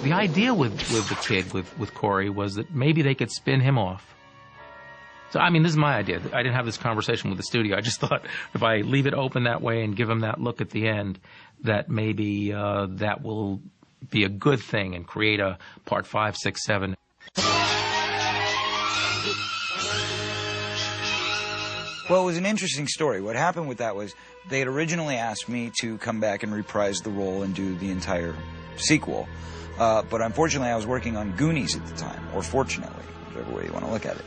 The idea with the kid, with Corey, was that maybe they could spin him off. So, I mean, this is my idea. I didn't have this conversation with the studio. I just thought if I leave it open that way and give him that look at the end, that maybe that will be a good thing and create a part 5, 6, 7. Well, it was an interesting story. What happened with that was they had originally asked me to come back and reprise the role and do the entire sequel. But unfortunately, I was working on Goonies at the time, or fortunately, whichever way you want to look at it.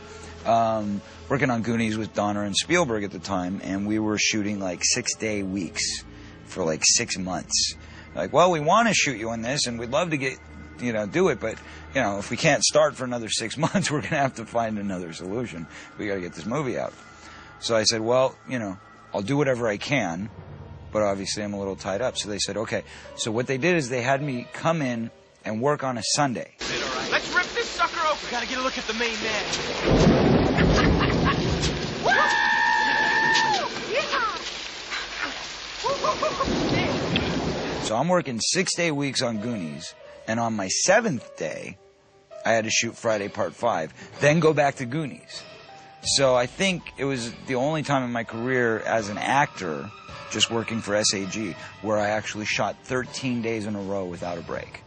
Working on Goonies with Donner and Spielberg at the time, and we were shooting like 6-day weeks for like 6 months. Like, well, we want to shoot you on this, and we'd love to get, do it, but, if we can't start for another 6 months, we're going to have to find another solution. We got to get this movie out. So I said, well, I'll do whatever I can, but obviously I'm a little tied up. So they said, okay. So what they did is they had me come in and work on a Sunday. Let's rip this sucker open. Gotta get a look at the main man. So I'm working 6-day weeks on Goonies, and on my 7th day, I had to shoot Friday Part 5, then go back to Goonies. So I think it was the only time in my career as an actor, just working for SAG, where I actually shot 13 days in a row without a break.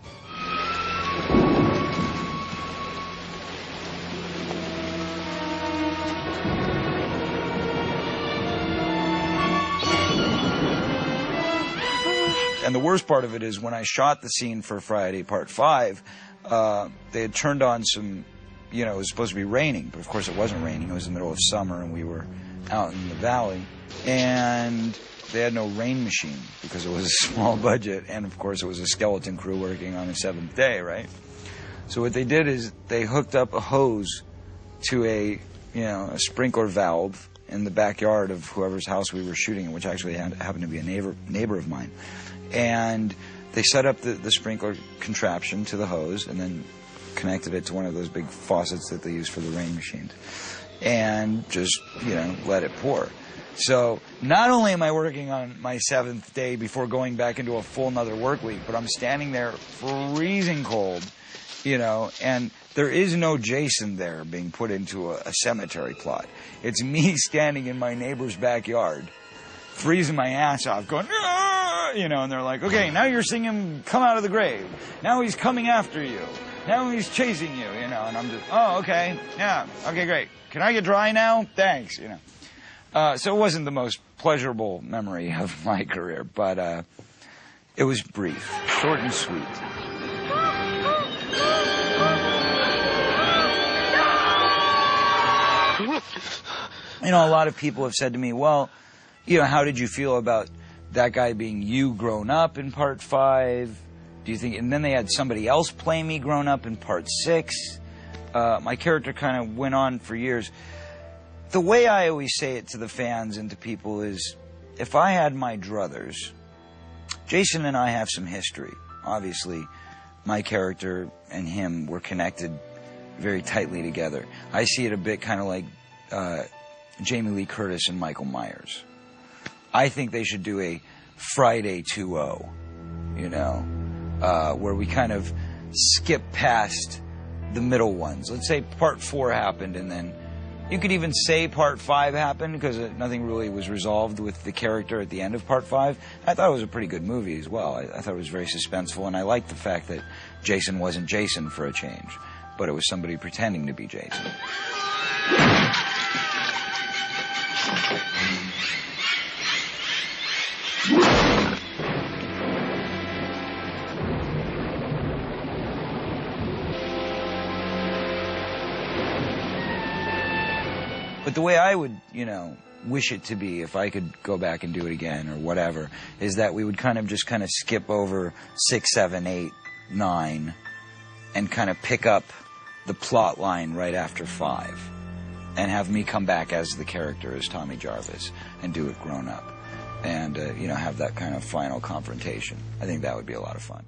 And the worst part of it is when I shot the scene for Friday Part 5, they had turned on some, it was supposed to be raining, but of course it wasn't raining. It was the middle of summer and we were out in the valley. And they had no rain machine because it was a small budget. And of course it was a skeleton crew working on the 7th day, right? So what they did is they hooked up a hose to a sprinkler valve in the backyard of whoever's house we were shooting in, which actually happened to be a neighbor of mine. And they set up the sprinkler contraption to the hose and then connected it to one of those big faucets that they use for the rain machines. And just, let it pour. So not only am I working on my 7th day before going back into a full another work week, but I'm standing there freezing cold, and there is no Jason there being put into a cemetery plot. It's me standing in my neighbor's backyard, freezing my ass off, going, and they're like, okay, now you're seeing him come out of the grave. Now he's coming after you. Now he's chasing you, and I'm just, oh, okay, yeah, okay, great. Can I get dry now? Thanks, So it wasn't the most pleasurable memory of my career, but it was brief, short and sweet. A lot of people have said to me, well, how did you feel about that guy being you grown up in Part 5? Do you think, and then they had somebody else play me grown up in Part 6. My character kind of went on for years. The way I always say it to the fans and to people is, if I had my druthers, Jason and I have some history. Obviously, my character and him were connected very tightly together. I see it a bit kind of like Jamie Lee Curtis and Michael Myers. I think they should do a Friday 2-0, where we kind of skip past the middle ones. Let's say Part 4 happened, and then you could even say Part 5 happened because nothing really was resolved with the character at the end of Part 5. I thought it was a pretty good movie as well. I thought it was very suspenseful, and I liked the fact that Jason wasn't Jason for a change, but it was somebody pretending to be Jason. But the way I would, wish it to be, if I could go back and do it again or whatever, is that we would kind of skip over 6, 7, 8, 9 and kind of pick up the plot line right after 5 and have me come back as the character, as Tommy Jarvis, and do it grown up and, have that kind of final confrontation. I think that would be a lot of fun.